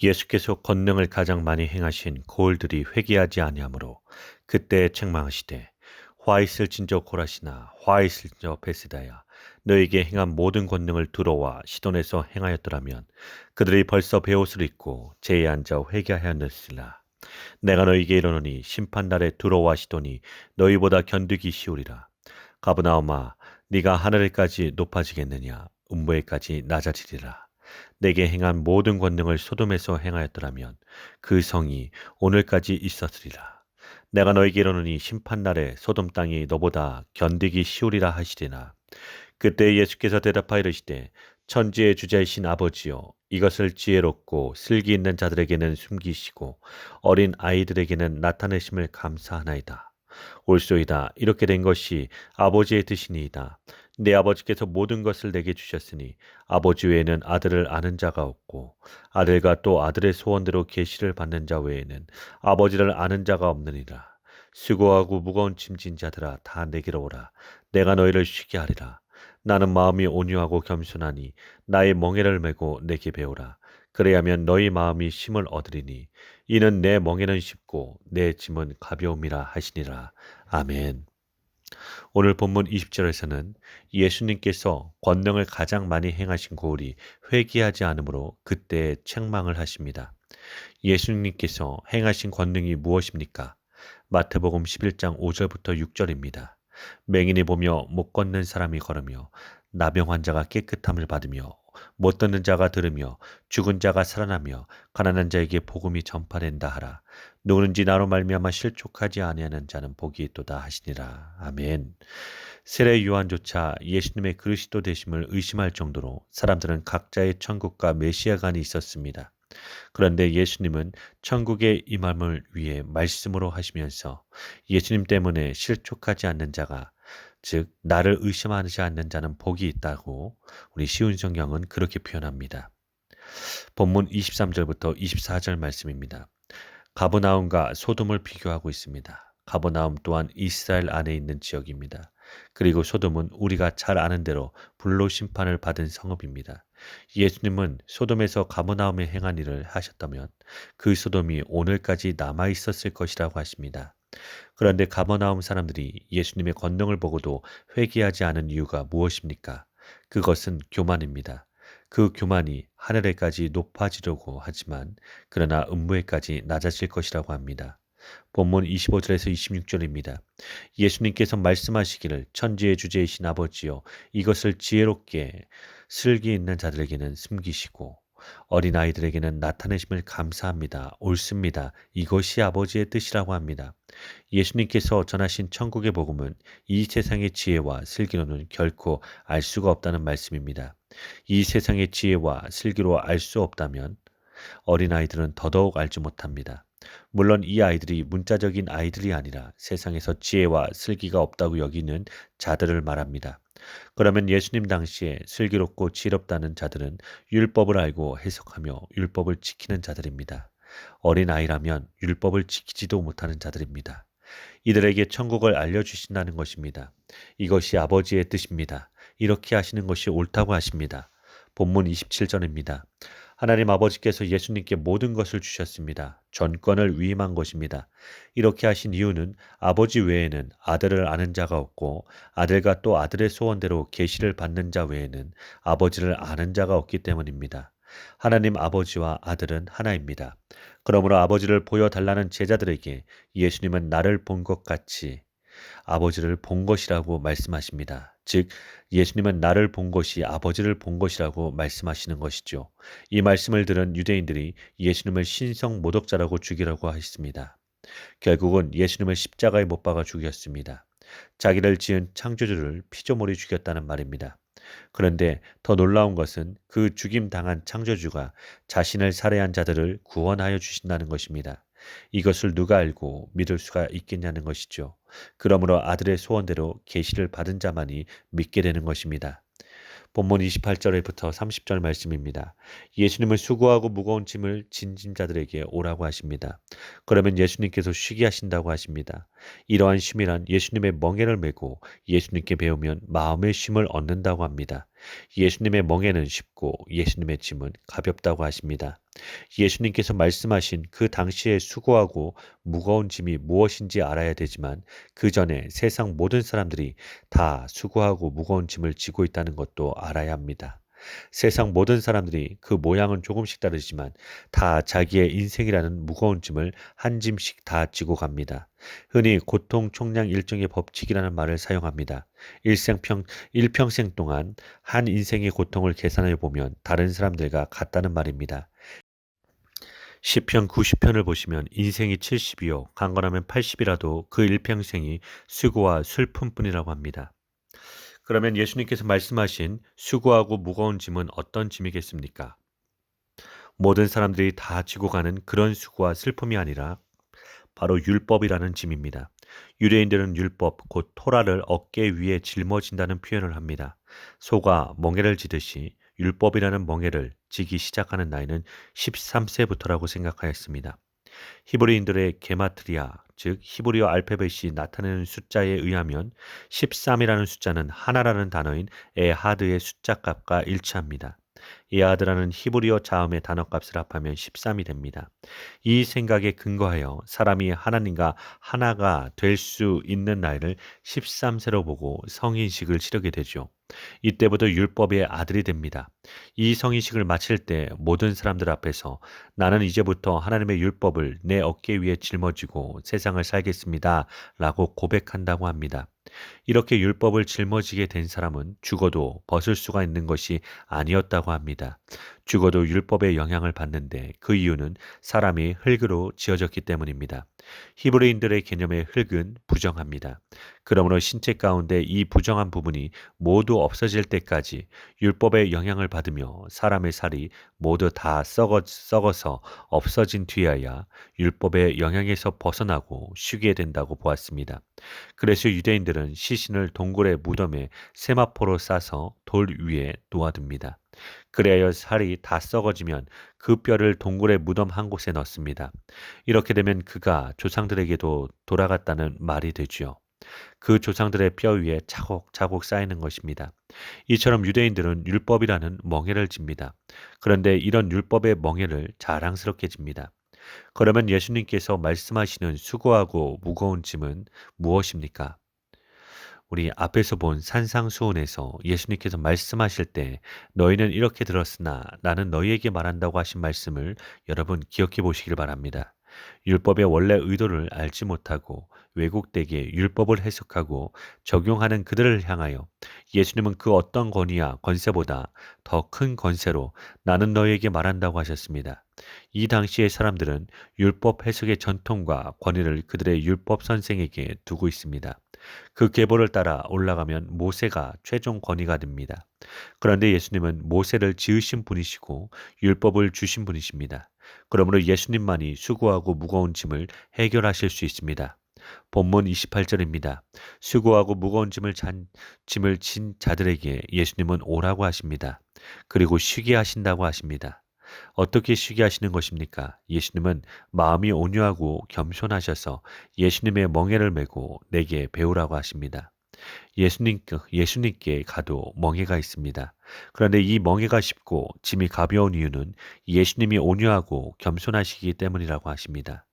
예수께서 권능을 가장 많이 행하신 고을들이 회개하지 아니하므로 그때 책망하시되, 화 있을진저 고라시나 화 있을진저 베스다야, 너에게 행한 모든 권능을 두로와 시돈에서 행하였더라면 그들이 벌써 베옷을 입고 제에 앉아 회개하였느니라. 내가 너에게 이르노니 심판날에 두로와 시돈이 너희보다 견디기 쉬우리라. 가브나움아, 네가 하늘에까지 높아지겠느냐? 음부에까지 낮아지리라. 내게 행한 모든 권능을 소돔에서 행하였더라면 그 성이 오늘까지 있었으리라. 내가 너에게 이르노니 심판날에 소돔 땅이 너보다 견디기 쉬우리라 하시리라. 그때 예수께서 대답하여 이르시되, 천지의 주자이신 아버지여, 이것을 지혜롭고 슬기 있는 자들에게는 숨기시고 어린 아이들에게는 나타내심을 감사하나이다. 옳소이다. 이렇게 된 것이 아버지의 뜻이니이다. 내 아버지께서 모든 것을 내게 주셨으니 아버지 외에는 아들을 아는 자가 없고 아들과 또 아들의 소원대로 계시를 받는 자 외에는 아버지를 아는 자가 없느니라. 수고하고 무거운 짐진 자들아, 다 내게로 오라. 내가 너희를 쉬게 하리라. 나는 마음이 온유하고 겸손하니 나의 멍에를 메고 내게 배우라. 그래야면 너희 마음이 쉼을 얻으리니 이는 내 멍에는 쉽고 내 짐은 가벼움이라 하시니라. 아멘. 오늘 본문 20절에서는 예수님께서 권능을 가장 많이 행하신 고을이 회개하지 않으므로 그때 책망을 하십니다. 예수님께서 행하신 권능이 무엇입니까? 마태복음 11장 5절부터 6절입니다. 맹인이 보며 못 걷는 사람이 걸으며 나병 환자가 깨끗함을 받으며 못 듣는 자가 들으며 죽은 자가 살아나며 가난한 자에게 복음이 전파된다 하라. 누구든지 나로 말미암아 실족하지 아니하는 자는 복이 있도다 하시니라. 아멘. 세례 요한조차 예수님의 그리스도 되심을 의심할 정도로 사람들은 각자의 천국과 메시아관이 있었습니다. 그런데 예수님은 천국의 임함을 위해 말씀으로 하시면서 예수님 때문에 실족하지 않는 자가, 즉 나를 의심하지 않는 자는 복이 있다고 우리 쉬운 성경은 그렇게 표현합니다. 본문 23절부터 24절 말씀입니다. 가버나움과 소돔을 비교하고 있습니다. 가버나움 또한 이스라엘 안에 있는 지역입니다. 그리고 소돔은 우리가 잘 아는 대로 불로 심판을 받은 성읍입니다. 예수님은 소돔에서 가버나움에 행한 일을 하셨다면 그 소돔이 오늘까지 남아 있었을 것이라고 하십니다. 그런데 가버나움 사람들이 예수님의 권능을 보고도 회개하지 않은 이유가 무엇입니까? 그것은 교만입니다. 그 교만이 하늘에까지 높아지려고 하지만 그러나 음부에까지 낮아질 것이라고 합니다. 본문 25절에서 26절입니다. 예수님께서 말씀하시기를, 천지의 주제이신 아버지여, 이것을 지혜롭게 슬기 있는 자들에게는 숨기시고 어린아이들에게는 나타내심을 감사합니다. 옳습니다. 이것이 아버지의 뜻이라고 합니다. 예수님께서 전하신 천국의 복음은 이 세상의 지혜와 슬기로는 결코 알 수가 없다는 말씀입니다. 이 세상의 지혜와 슬기로 알 수 없다면 어린아이들은 더더욱 알지 못합니다. 물론 이 아이들이 문자적인 아이들이 아니라 세상에서 지혜와 슬기가 없다고 여기는 자들을 말합니다. 그러면 예수님 당시에 슬기롭고 지혜롭다는 자들은 율법을 알고 해석하며 율법을 지키는 자들입니다. 어린아이라면 율법을 지키지도 못하는 자들입니다. 이들에게 천국을 알려주신다는 것입니다. 이것이 아버지의 뜻입니다. 이렇게 하시는 것이 옳다고 하십니다. 본문 27절입니다. 하나님 아버지께서 예수님께 모든 것을 주셨습니다. 전권을 위임한 것입니다. 이렇게 하신 이유는 아버지 외에는 아들을 아는 자가 없고 아들과 또 아들의 소원대로 계시를 받는 자 외에는 아버지를 아는 자가 없기 때문입니다. 하나님 아버지와 아들은 하나입니다. 그러므로 아버지를 보여달라는 제자들에게 예수님은 나를 본 것 같이 아버지를 본 것이라고 말씀하십니다. 즉 예수님은 나를 본 것이 아버지를 본 것이라고 말씀하시는 것이죠. 이 말씀을 들은 유대인들이 예수님을 신성 모독자라고 죽이라고 했습니다. 결국은 예수님을 십자가에 못 박아 죽였습니다. 자기를 지은 창조주를 피조물이 죽였다는 말입니다. 그런데 더 놀라운 것은 그 죽임당한 창조주가 자신을 살해한 자들을 구원하여 주신다는 것입니다. 이것을 누가 알고 믿을 수가 있겠냐는 것이죠. 그러므로 아들의 소원대로 계시를 받은 자만이 믿게 되는 것입니다. 본문 28절부터 30절 말씀입니다. 예수님은 수고하고 무거운 짐을 진 짐자들에게 오라고 하십니다. 그러면 예수님께서 쉬게 하신다고 하십니다. 이러한 쉼이란 예수님의 멍에를 메고 예수님께 배우면 마음의 쉼을 얻는다고 합니다. 예수님의 멍에는 쉽고 예수님의 짐은 가볍다고 하십니다. 예수님께서 말씀하신 그 당시에 수고하고 무거운 짐이 무엇인지 알아야 되지만 그 전에 세상 모든 사람들이 다 수고하고 무거운 짐을 지고 있다는 것도 알아야 합니다. 세상 모든 사람들이 그 모양은 조금씩 다르지만 다 자기의 인생이라는 무거운 짐을 한 짐씩 다 지고 갑니다. 흔히 고통 총량 일정의 법칙이라는 말을 사용합니다. 일평생 동안 한 인생의 고통을 계산해 보면 다른 사람들과 같다는 말입니다. 시편 90편을 보시면 인생이 70이요 강건하면 80이라도 그 일평생이 수고와 슬픔뿐이라고 합니다. 그러면 예수님께서 말씀하신 수고하고 무거운 짐은 어떤 짐이겠습니까? 모든 사람들이 다 지고 가는 그런 수고와 슬픔이 아니라 바로 율법이라는 짐입니다. 유대인들은 율법, 곧 토라를 어깨 위에 짊어진다는 표현을 합니다. 소가 멍에를 지듯이 율법이라는 멍에를 지기 시작하는 나이는 13세부터라고 생각하였습니다. 히브리인들의 게마트리아, 즉 히브리어 알파벳이 나타내는 숫자에 의하면 13이라는 숫자는 하나라는 단어인 에하드의 숫자 값과 일치합니다. 에하드라는 히브리어 자음의 단어 값을 합하면 13이 됩니다. 이 생각에 근거하여 사람이 하나님과 하나가 될 수 있는 나이를 13세로 보고 성인식을 치르게 되죠. 이때부터 율법의 아들이 됩니다. 이 성인식을 마칠 때 모든 사람들 앞에서 나는 이제부터 하나님의 율법을 내 어깨 위에 짊어지고 세상을 살겠습니다. 라고 고백한다고 합니다. 이렇게 율법을 짊어지게 된 사람은 죽어도 벗을 수가 있는 것이 아니었다고 합니다. 죽어도 율법의 영향을 받는데 그 이유는 사람이 흙으로 지어졌기 때문입니다. 히브리인들의 개념의 흙은 부정합니다. 그러므로 신체 가운데 이 부정한 부분이 모두 없어질 때까지 율법의 영향을 받으며 사람의 살이 모두 다 썩어서 없어진 뒤에야 율법의 영향에서 벗어나고 쉬게 된다고 보았습니다. 그래서 유대인들은 시신을 동굴의 무덤에 세마포로 싸서 돌 위에 놓아둡니다. 그래야 살이 다 썩어지면 그 뼈를 동굴의 무덤 한 곳에 넣습니다. 이렇게 되면 그가 조상들에게도 돌아갔다는 말이 되지요. 그 조상들의 뼈 위에 차곡차곡 쌓이는 것입니다. 이처럼 유대인들은 율법이라는 멍에를 집니다. 그런데 이런 율법의 멍에를 자랑스럽게 집니다. 그러면 예수님께서 말씀하시는 수고하고 무거운 짐은 무엇입니까? 우리 앞에서 본 산상수훈에서 예수님께서 말씀하실 때 너희는 이렇게 들었으나 나는 너희에게 말한다고 하신 말씀을 여러분 기억해 보시길 바랍니다. 율법의 원래 의도를 알지 못하고 왜곡되게 율법을 해석하고 적용하는 그들을 향하여 예수님은 그 어떤 권위와 권세보다 더 큰 권세로 나는 너희에게 말한다고 하셨습니다. 이 당시의 사람들은 율법 해석의 전통과 권위를 그들의 율법 선생에게 두고 있습니다. 그 계보를 따라 올라가면 모세가 최종 권위가 됩니다. 그런데 예수님은 모세를 지으신 분이시고 율법을 주신 분이십니다. 그러므로 예수님만이 수고하고 무거운 짐을 해결하실 수 있습니다. 본문 28절입니다. 수고하고 무거운 짐을 진 자들에게 예수님은 오라고 하십니다. 그리고 쉬게 하신다고 하십니다. 어떻게 쉬게 하시는 것입니까? 예수님은 마음이 온유하고 겸손하셔서 예수님의 멍에를 메고 내게 배우라고 하십니다. 예수님께 가도 멍에가 있습니다. 그런데 이 멍에가 쉽고 짐이 가벼운 이유는 예수님이 온유하고 겸손하시기 때문이라고 하십니다.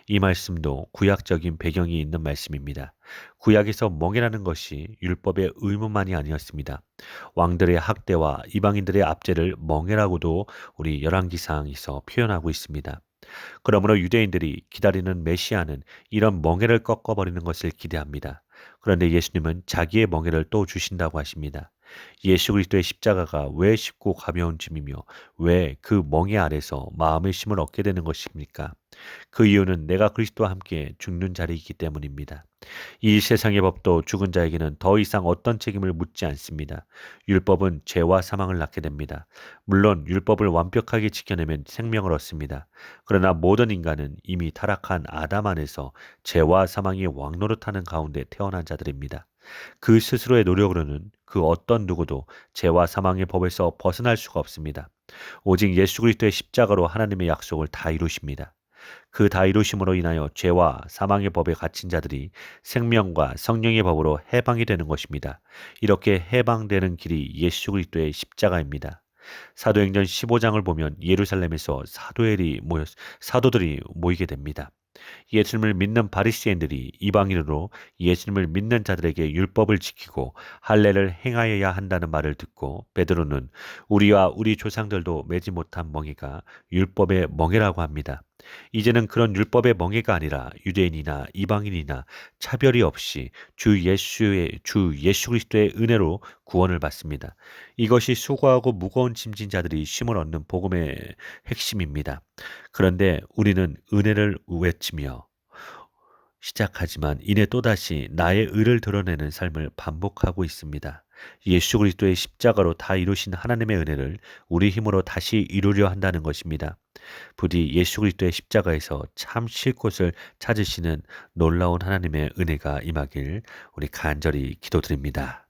이 말씀도 구약적인 배경이 있는 말씀입니다. 구약에서 멍에라는 것이 율법의 의무만이 아니었습니다. 왕들의 학대와 이방인들의 압제를 멍에라고도 우리 열왕기상에서 표현하고 있습니다. 그러므로 유대인들이 기다리는 메시아는 이런 멍에를 꺾어버리는 것을 기대합니다. 그런데 예수님은 자기의 멍에를 또 주신다고 하십니다. 예수 그리스도의 십자가가 왜 쉽고 가벼운 짐이며 왜 그 멍에 아래서 마음의 힘을 얻게 되는 것입니까? 그 이유는 내가 그리스도와 함께 죽는 자리이기 때문입니다. 이 세상의 법도 죽은 자에게는 더 이상 어떤 책임을 묻지 않습니다. 율법은 죄와 사망을 낳게 됩니다. 물론 율법을 완벽하게 지켜내면 생명을 얻습니다. 그러나 모든 인간은 이미 타락한 아담 안에서 죄와 사망이 왕노릇하는 가운데 태어난 자들입니다. 그 스스로의 노력으로는 그 어떤 누구도 죄와 사망의 법에서 벗어날 수가 없습니다. 오직 예수 그리스도의 십자가로 하나님의 약속을 다 이루십니다. 그 다 이루심으로 인하여 죄와 사망의 법에 갇힌 자들이 생명과 성령의 법으로 해방이 되는 것입니다. 이렇게 해방되는 길이 예수 그리스도의 십자가입니다. 사도행전 15장을 보면 예루살렘에서 사도들이 모이게 됩니다. 예수님을 믿는 바리새인들이 이방인으로 예수님을 믿는 자들에게 율법을 지키고 할례를 행하여야 한다는 말을 듣고 베드로는 우리와 우리 조상들도 매지 못한 멍에가 율법의 멍에라고 합니다. 이제는 그런 율법의 멍에가 아니라 유대인이나 이방인이나 차별이 없이 주 예수 그리스도의 은혜로 구원을 받습니다. 이것이 수고하고 무거운 짐진 자들이 쉼을 얻는 복음의 핵심입니다. 그런데 우리는 은혜를 외치며 시작하지만 이내 또다시 나의 의를 드러내는 삶을 반복하고 있습니다. 예수 그리스도의 십자가로 다 이루신 하나님의 은혜를 우리 힘으로 다시 이루려 한다는 것입니다. 부디 예수 그리스도의 십자가에서 참 쉴 곳을 찾으시는 놀라운 하나님의 은혜가 임하길 우리 간절히 기도드립니다.